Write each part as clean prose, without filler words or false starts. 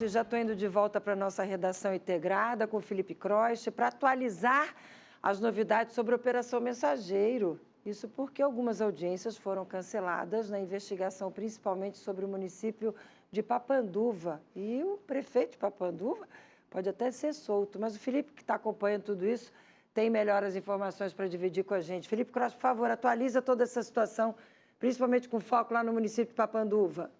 Já estou indo de volta para a nossa redação integrada com o Felipe Crost para atualizar as novidades sobre a Operação Mensageiro. Isso porque algumas audiências foram canceladas na investigação, principalmente sobre o município de Papanduva. E o prefeito de Papanduva pode até ser solto, mas o Felipe, que está acompanhando tudo isso, tem melhores informações para dividir com a gente. Felipe Crost, por favor, atualiza toda essa situação, principalmente com foco lá no município de Papanduva.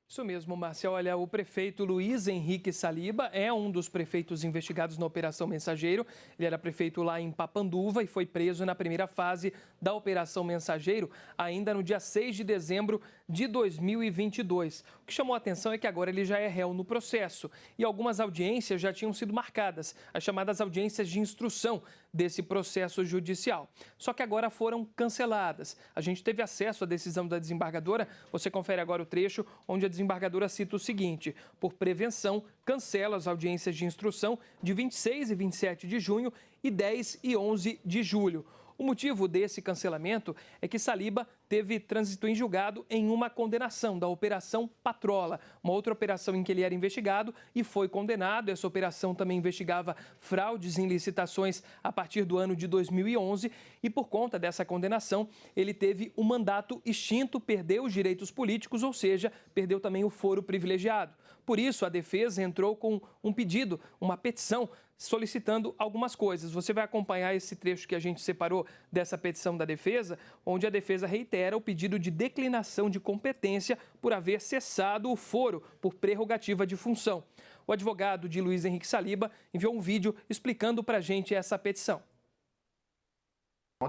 Isso mesmo, Márcia. Olha, o prefeito Luiz Henrique Saliba é um dos prefeitos investigados na Operação Mensageiro. Ele era prefeito lá em Papanduva e foi preso na primeira fase da Operação Mensageiro, ainda no dia 6 de dezembro de 2022. O que chamou a atenção é que agora ele já é réu no processo e algumas audiências já tinham sido marcadas, as chamadas audiências de instrução desse processo judicial. Só que agora foram canceladas. A gente teve acesso à decisão da desembargadora. Você confere agora o trecho onde a desembargadora cita o seguinte: por prevenção, cancela as audiências de instrução de 26 e 27 de junho e 10 e 11 de julho. O motivo desse cancelamento é que Saliba teve trânsito em julgado em uma condenação da Operação Patrola, uma outra operação em que ele era investigado e foi condenado. Essa operação também investigava fraudes em licitações a partir do ano de 2011 e, por conta dessa condenação, ele teve o mandato extinto, perdeu os direitos políticos, ou seja, perdeu também o foro privilegiado. Por isso, a defesa entrou com um pedido, uma petição, solicitando algumas coisas. Você vai acompanhar esse trecho que a gente separou dessa petição da defesa, onde a defesa reitera o pedido de declinação de competência por haver cessado o foro por prerrogativa de função. O advogado de Luiz Henrique Saliba enviou um vídeo explicando para a gente essa petição.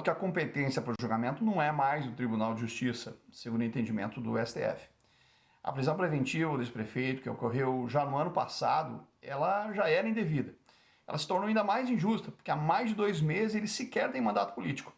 Que a competência para o julgamento não é mais do Tribunal de Justiça, segundo o entendimento do STF. A prisão preventiva desse prefeito, que ocorreu já no ano passado, ela já era indevida. Ela se tornou ainda mais injusta, porque há mais de 2 meses ele sequer tem mandato político.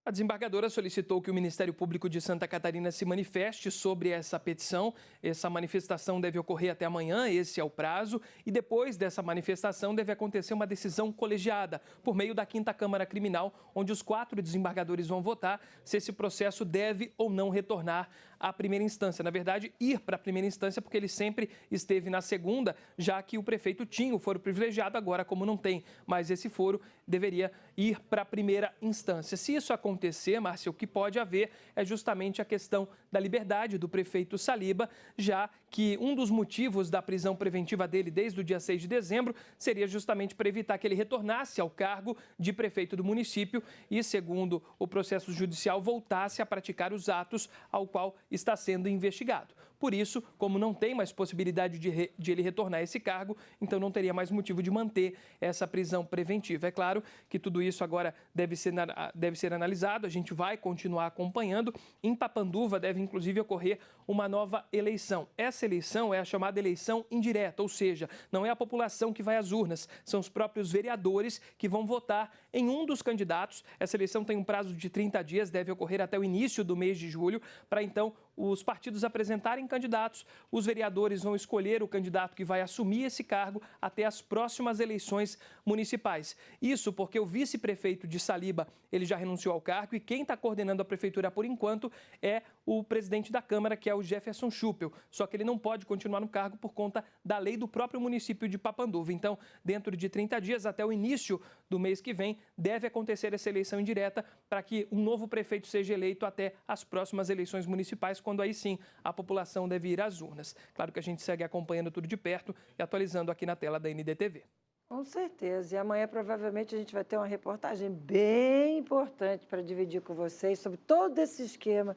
A desembargadora solicitou que o Ministério Público de Santa Catarina se manifeste sobre essa petição. Essa manifestação deve ocorrer até amanhã, esse é o prazo. E depois dessa manifestação deve acontecer uma decisão colegiada por meio da 5ª Câmara Criminal, onde os 4 desembargadores vão votar se esse processo deve ou não retornar à primeira instância. Na verdade, ir para a primeira instância, porque ele sempre esteve na segunda, já que o prefeito tinha o foro privilegiado, agora como não tem mais esse foro, deveria ir para a primeira instância. Se isso acontecer, Márcia, o que pode haver é justamente a questão da liberdade do prefeito Saliba, já que um dos motivos da prisão preventiva dele desde o dia 6 de dezembro seria justamente para evitar que ele retornasse ao cargo de prefeito do município e, segundo o processo judicial, voltasse a praticar os atos ao qual está sendo investigado. Por isso, como não tem mais possibilidade de ele retornar a esse cargo, então não teria mais motivo de manter essa prisão preventiva. É claro que tudo isso agora deve ser analisado, a gente vai continuar acompanhando. Em Papanduva deve inclusive ocorrer uma nova eleição. Essa eleição é a chamada eleição indireta, ou seja, não é a população que vai às urnas, são os próprios vereadores que vão votar em um dos candidatos. Essa eleição tem um prazo de 30 dias, deve ocorrer até o início do mês de julho, para então os partidos apresentarem candidatos, os vereadores vão escolher o candidato que vai assumir esse cargo até as próximas eleições municipais. Isso porque o vice-prefeito de Saliba, ele já renunciou ao cargo e quem está coordenando a prefeitura por enquanto é o presidente da Câmara, que é o Jefferson Schuppel. Só que ele não pode continuar no cargo por conta da lei do próprio município de Papanduva. Então, dentro de 30 dias, até o início do mês que vem, deve acontecer essa eleição indireta para que um novo prefeito seja eleito até as próximas eleições municipais, quando aí sim a população deve ir às urnas. Claro que a gente segue acompanhando tudo de perto e atualizando aqui na tela da NDTV. Com certeza. E amanhã provavelmente a gente vai ter uma reportagem bem importante para dividir com vocês sobre todo esse esquema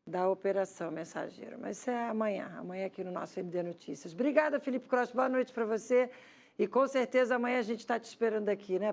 da Operação Mensageiro. Mas isso é amanhã aqui no nosso ND Notícias. Obrigada, Felipe Crost. Boa noite para você. E com certeza amanhã a gente está te esperando aqui, né?